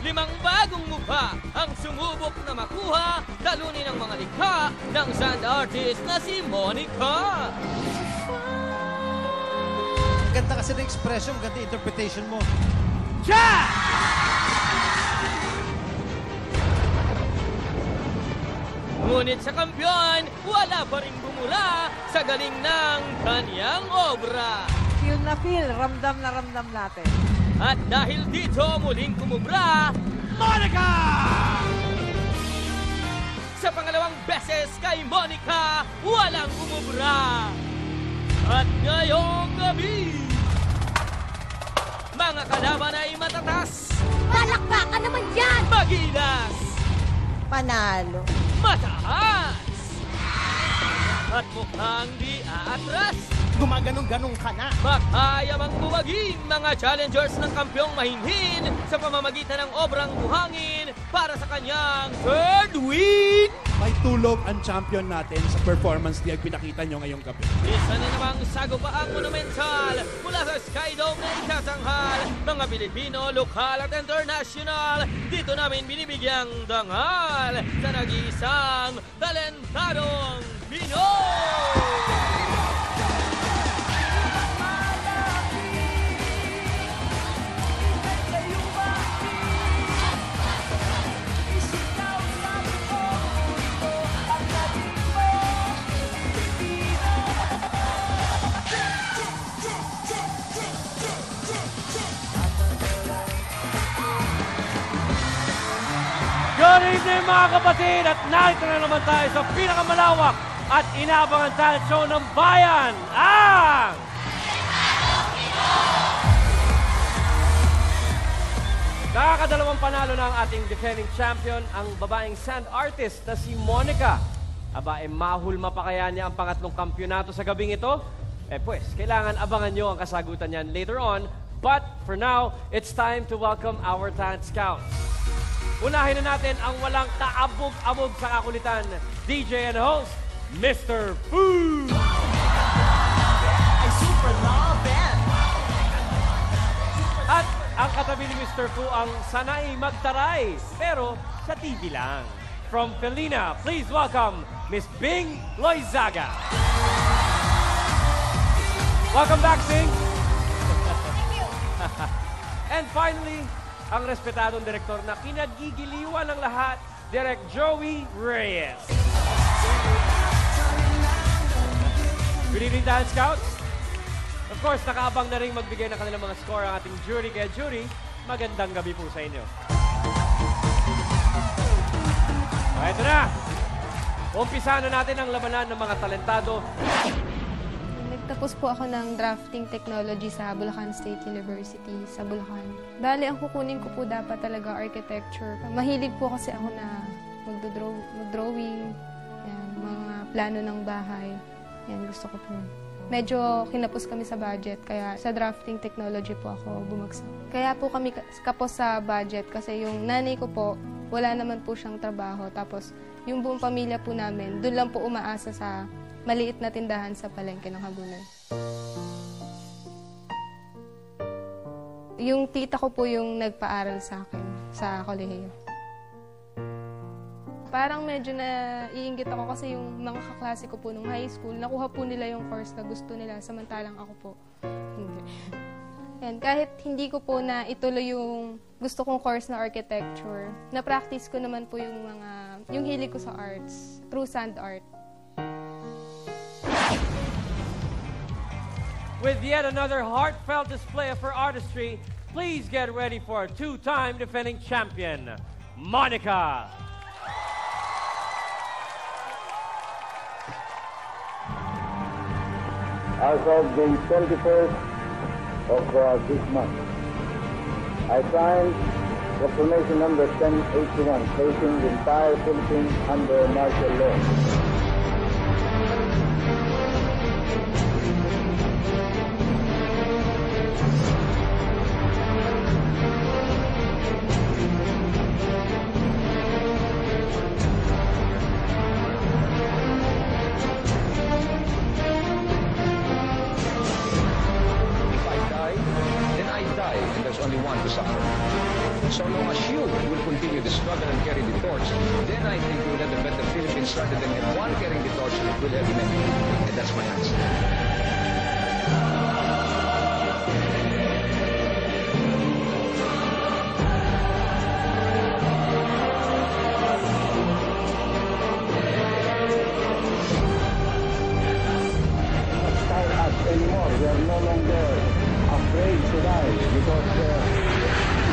5 bagong mukha ang sumubok na makuha talunin ang mga likha ng sand artist na si Monica. Ganda kasi ng expression, ganda interpretation mo. Cha! Ngunit sa kampiyon, wala pa rin bumula sa galing ng kanyang obra. Feel na feel, ramdam na ramdam natin. At dahil dito muling kumubra, Monica! Sa pangalawang beses kay Monica, walang kumubra. At ngayong gabi, mga kalaban ay matatas. Palakpakan naman yan! Magilas! Panalo. Mataas! At mukhang di aatras. Gumaganong-ganong ka na. Makaya mang buwagin mga challengers ng kampyong mahinhin sa pamamagitan ng obrang buhangin para sa kanyang third win. May tulog ang champion natin sa performance niya pinakita nyo ngayong gabi. Isa na namang sagupaang monumental mula sa Skydome na ikatanghal. Mga Pilipino, lokal at international, dito namin binibigyang dangal sa nag-iisang talentadong Pinoy! Good evening mga kapatid at narito na naman tayo sa pinakamalawak at inaabangan talent show ng bayan, ang... Nakakadalawang panalo ng ating defending champion, ang babaeng sand artist na si Monica. Aba, mahulma pa kaya niya ang pangatlong kampyonato sa gabing ito? Pues, kailangan abangan nyo ang kasagutan niyan later on. But for now, it's time to welcome our talent scouts. Unahin na natin ang walang kaabog-abog sa kakulitan, DJ and host, Mr. Fu! I super love it. At ang katabi ni Mr. Fu ang sanay magtaray, pero sa TV lang. From Felina, please welcome Miss Bing Loizaga. Welcome back, Bing! And finally, ang respetadong direktor na kinagigiliwan ng lahat, Direk Joey Reyes. Good evening, Talent Scouts. Of course, nakaabang na rin magbigay ng kanilang mga score ang ating jury. Kaya jury, magandang gabi po sa inyo. Ito na. Umpisa na natin ang labanan ng mga talentado. Nagtapos po ako ng drafting technology sa Bulacan State University sa Bulacan. Bale, ang kukunin ko po dapat talaga architecture. Mahilig po kasi ako na mag-drawing, yan, mga plano ng bahay. Yan, gusto ko po. Medyo kinapos kami sa budget, kaya sa drafting technology po ako bumagsak. Kaya po kami kapos sa budget kasi yung nanay ko po, wala naman po siyang trabaho. Tapos yung buong pamilya po namin, doon lang po umaasa sa maliit na tindahan sa palengke ng Hagunan. Yung tita ko po yung nagpaaral sa akin sa kolehiyo. Parang medyo naiinggit ako kasi yung mga kaklase ko po nung high school, nakuha po nila yung course na gusto nila, samantalang ako po, hindi. And kahit hindi ko po na ituloy yung gusto kong course na architecture, na-practice ko naman po yung hilig ko sa arts, through sand art. With yet another heartfelt display of her artistry, please get ready for a two-time defending champion, Monica. As of the 21st of this month, I signed Proclamation number 1081, placing the entire Philippines under martial law. If I die, then I die, and there's only one to suffer. So long as you will continue to struggle and carry the torch, then I think we will have a better Philippines rather than have one carrying the torch will have many. And that's my answer. Style us anymore. We are no longer afraid to die because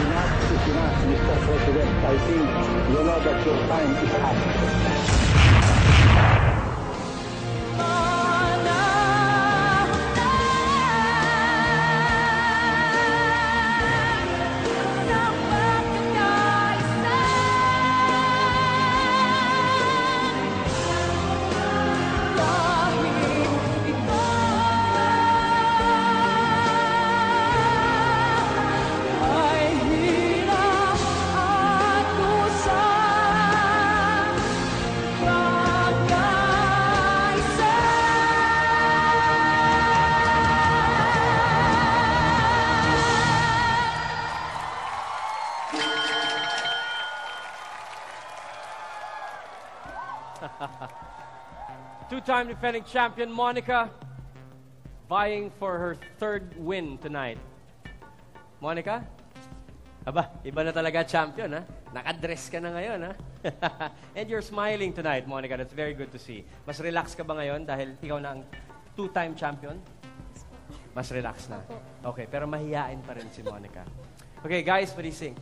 enough is enough, Mr. President. I think you know that your time is up. Two-time defending champion Monica vying for her third win tonight. Monica? Aba, iba na talaga champion, ha? Nakadress ka na ngayon, ha? And you're smiling tonight, Monica. That's very good to see. Mas relax ka ba ngayon dahil ikaw na ang two-time champion? Mas relax na. Okay, pero mahihain pa rin si Monica. Okay, guys, what do you sing?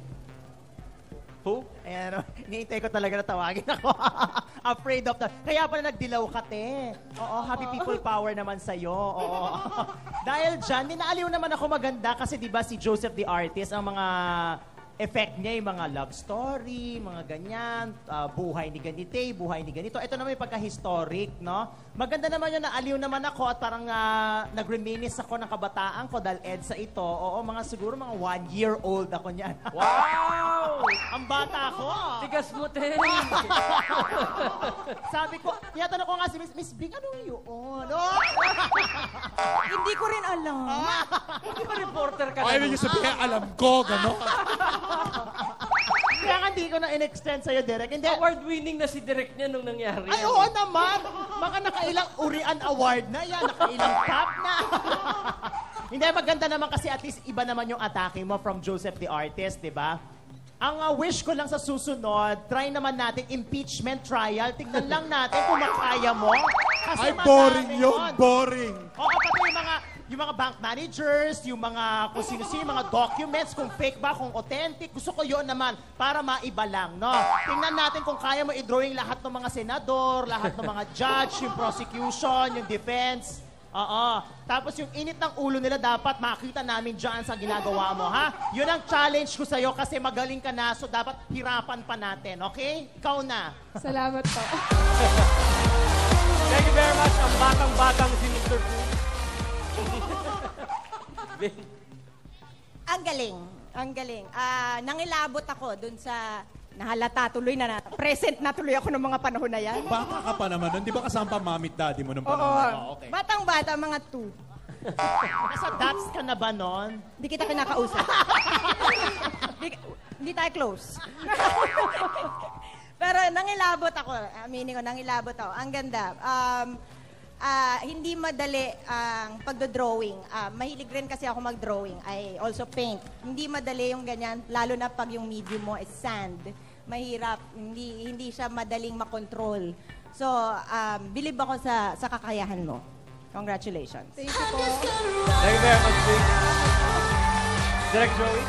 Who? Ayan, iniintay ko talaga na tawagin ako. Afraid of the... Kaya pala nagdilaw ka, te. Oo, happy people power naman sa'yo. Oo. Dahil dyan, ninaaliw naman ako maganda kasi di ba si Joseph the Artist, ang mga effect niya, yung mga love story, mga ganyan, buhay ni ganite, buhay ni ganito. Ito naman yung pagka-historic, no? Maganda naman yun, naaliw naman ako at parang nag-reminisce ako ng kabataan ko dahil EDSA ito. Oo, mga siguro mga 1-year-old ako niyan. Wow! Ang bata ko! Tigas mo, te! Sabi ko, tinatanong ko nga si Miss Bing, ano yun? Oh? Hindi ko rin alam. Hindi ba reporter ka Ay, yung sabihin, alam ko, gano'n. Kaya nga hindi ko na in-extend sa'yo, Derek. Hindi. Award-winning na si Direk niya nung nangyari. Ay, oo naman! Baka nakailang Urian Award na yan, nakailang cup na. Hindi, maganda naman kasi at least iba naman yung atake mo from Joseph the Artist, di ba? Ang wish ko lang sa susunod, try naman natin impeachment trial. Tignan lang natin kung makaya mo. Kasi Ay, boring yun, boring. Oo, pati yung mga bank managers, yung mga kung sino-sino, yung mga documents, kung fake ba, kung authentic. Gusto ko yun naman para maiba lang, no? Tingnan natin kung kaya mo i-drawing lahat ng mga senador, lahat ng mga judge, yung prosecution, yung defense. Oo. Tapos yung init ng ulo nila dapat makita namin dyan sa ginagawa mo, ha? Yun ang challenge ko sa'yo kasi magaling ka na, so dapat hirapan pa natin, okay? Ikaw na. Salamat po. Thank you very much. Ang batang-batang si Mr. Fu. Ang galing. Ang galing. Nangilabot ako dun sa nahalata tuloy na present na tuloy ako ng mga panahon na yan. Bata ka pa naman nun. Di ba kasama pa mami at daddy mo nung Oo. panahon? Okay. Batang-bata, mga 2. Nasa dots ka na ba nun? Hindi kita kinakausap. Hindi tayo close. Pero nangilabot ako. Aminin ko, nangilabot ako. Ang ganda. Hindi madali ang pagdodrawing. Mahilig rin kasi ako mag-drawing. I also paint. Hindi madali yung ganyan, lalo na pag yung medium mo is sand. Mahirap. Hindi siya madaling makontrol. So, believe ako sa kakayahan mo. Congratulations. Thank you po. Thank you very much, Bing. Direk Joey?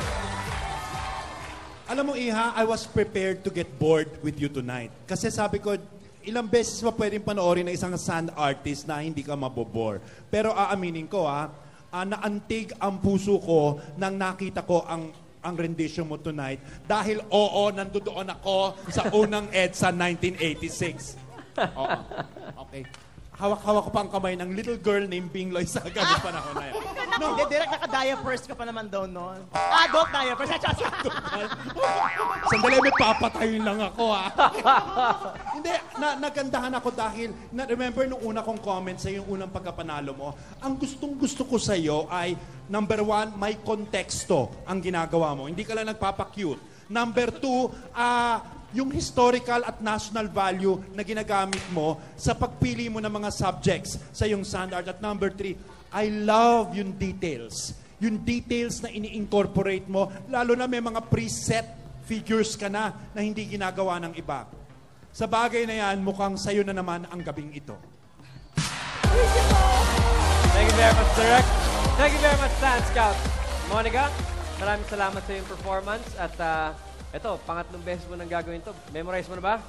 Alam mo, Iha, I was prepared to get bored with you tonight. Kasi sabi ko, ilang beses pa pwedeng panoorin na isang sand artist na hindi ka mabobore. Pero aaminin ko, naantig ang puso ko nang nakita ko ang rendition mo tonight. Dahil nandoon ako sa unang EDSA 1986. Oo. Okay. Hawak-hawak ko pa ang kamay ng little girl named Bing Loy sa ganung panahon na yan. Hindi, direct naka-diapers ka pa naman daw noon. Adult diapers. Sandali, may papatayin lang ako, ha? Hindi, nagandahan ako dahil, remember nung una kong comment sa yung unang pagkapanalo mo, ang gustong-gusto ko sa'yo ay, number 1, may konteksto ang ginagawa mo. Hindi ka lang nagpapakute. Number 2, yung historical at national value na ginagamit mo sa pagpili mo ng mga subjects sa yung sand art. At number 3, I love yung details. Yung details na ini-incorporate mo, lalo na may mga preset figures ka na hindi ginagawa ng iba. Sa bagay na yan, mukhang sayo na naman ang gabing ito. Thank you very much, Direk. Thank you very much, Sand Scout. Monica, maraming salamat sa iyong performance. At eto, pangatlong beses mo nang gagawin to. Memorize mo na ba?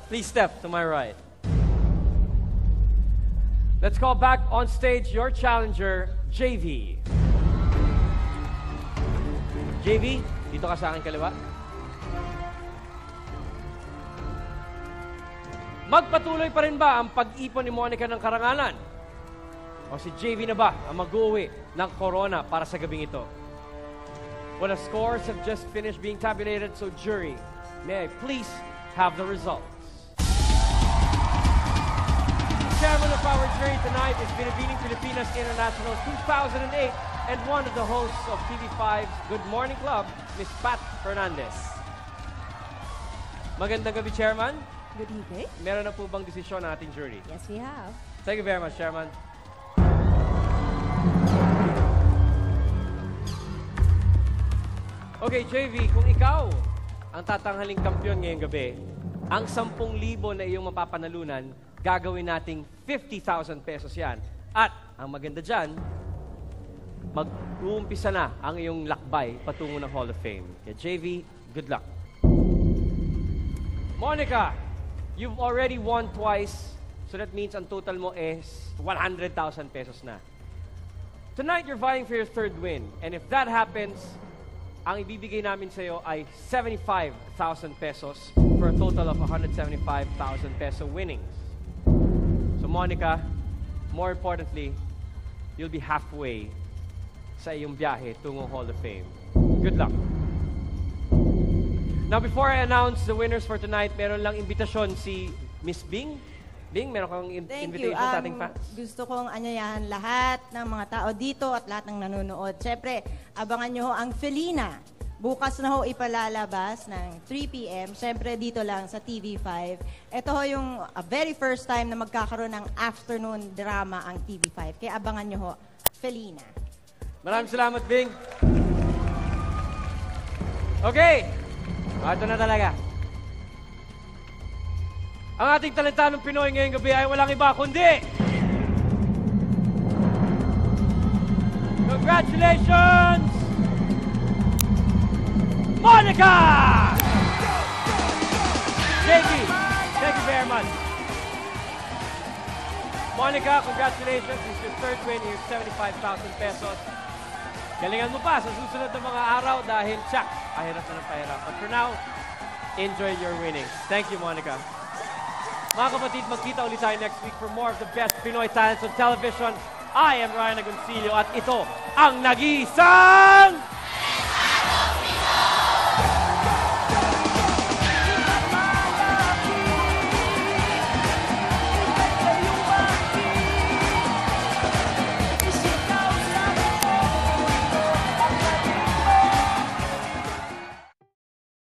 Please step to my right. Let's call back on stage your challenger, JV. JV, dito ka sa akin kaliwa. Magpatuloy pa rin ba ang pag-ipon ni Monica ng karangalan? O si JV na ba ang mag-uwi ng corona para sa gabing ito? Well, the scores have just finished being tabulated, so jury, may I please have the results? Chairman of our jury tonight is Binibining Pilipinas International 2008 and one of the hosts of TV5's Good Morning Club, Miss Pat Fernandez. Magandang gabi, Chairman. Good evening. Meron na po bang desisyon ng ating jury? Yes, we have. Thank you very much, Chairman. Okay, JV, kung ikaw ang tatanghaling kampiyon ngayong gabi, ang 10,000 na iyong mapapanalunan, gagawin nating 50,000 pesos yan. At, ang maganda dyan, mag-uumpisa na ang iyong lakbay patungo ng Hall of Fame. Kaya JV, good luck. Monica, you've already won twice, so that means ang total mo is 100,000 pesos na. Tonight, you're vying for your third win. And if that happens, ang ibibigay namin sa iyo ay 75,000 pesos for a total of 175,000 peso winnings. So Monica, more importantly, you'll be halfway sa iyong biyahe tungong Hall of Fame. Good luck. Now, before I announce the winners for tonight, meron lang imbitasyon si Miss Bing. Bing, meron kang invitation sa ating fans? Gusto kong anyayahan lahat ng mga tao dito at lahat ng nanonood. Siyempre, abangan nyo ho ang Felina. Bukas na ho ipalalabas ng 3 p.m. Siyempre, dito lang sa TV5. Ito ho yung very first time na magkakaroon ng afternoon drama ang TV5. Kaya abangan nyo ho, Felina. Maraming salamat, Bing. Okay. Ito na talaga. Ang ating talentanong Pinoy ngayong gabi ay walang iba kundi... Congratulations! Monica! JV, thank you very much. Monica, congratulations. This is your third win. You have 75,000 pesos. Galingan mo pa sa susunod na mga araw dahil tsak, pahirap na ng pahirap. But for now, enjoy your winnings. Thank you, Monica. Mga kapatid, magkita ulit tayo next week for more of the best Pinoy talents on television. I am Ryan Agoncillo at ito ang nag-iisang